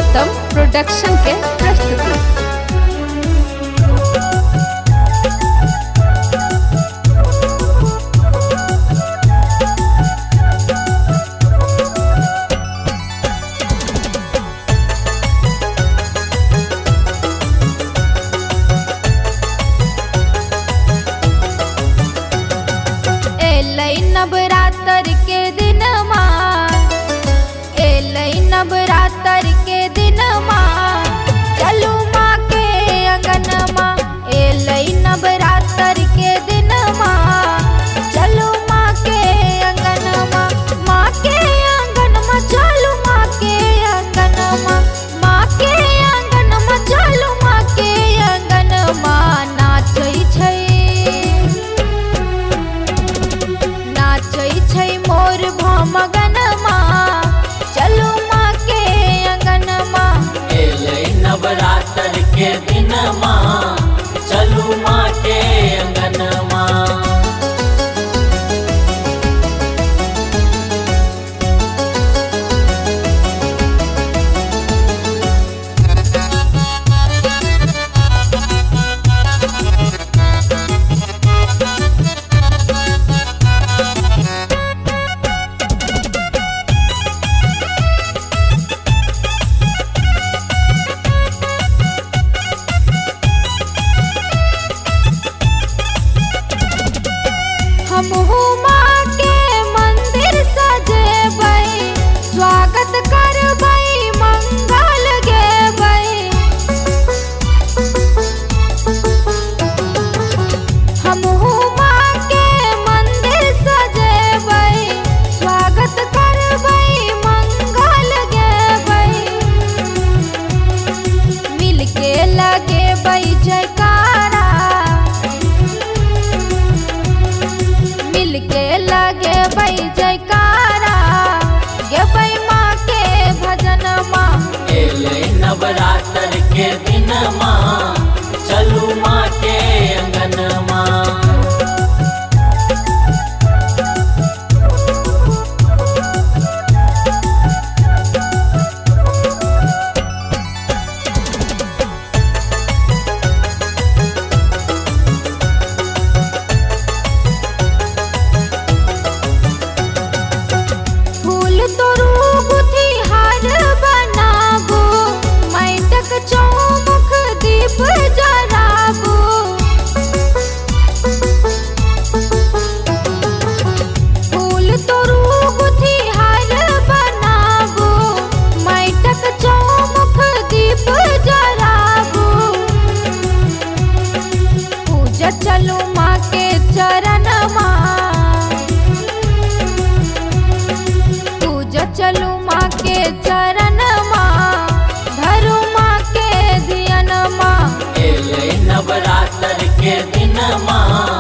उत्तम production के प्रस्तुति। नवरात्र के दिन माँ नवरात्र के दिन माँ चलू माँ के अंगन माँ नवरात्र के दिन माँ चलू माँ के अंगन माँ के अंगन माँ चलू माँ के अंगन माँ के अंगन माँ चलू माँ के अंगन माँ नाचै छै मोर भमगन माँ चलू माँ के अंगन माँ नवरात्र के दिन माँ चलू माँ के अंगन माँ। हमहू माँ के मंदिर सजेबै स्वागत करबै मंगल गेबै हमहू माँ के मंदिर सजेबै स्वागत करबै मंगल गेबै मिलके लगेबै जयकारा मिलके लगेबै जयकारा गेबै माँ के भजन माँ नवरात्र के दिन माँ चलू माँ के अंगन माँ। चौमुख दीप जराबू फूल तोरू गुथी हार बनाबू माइटक चौमुख दीप जराबू पूजा चलू माँ के चरण माँ पूजा चलू माँ के चरण माँ धरू माँ के धियन माँ नवरात्र के दिन माँ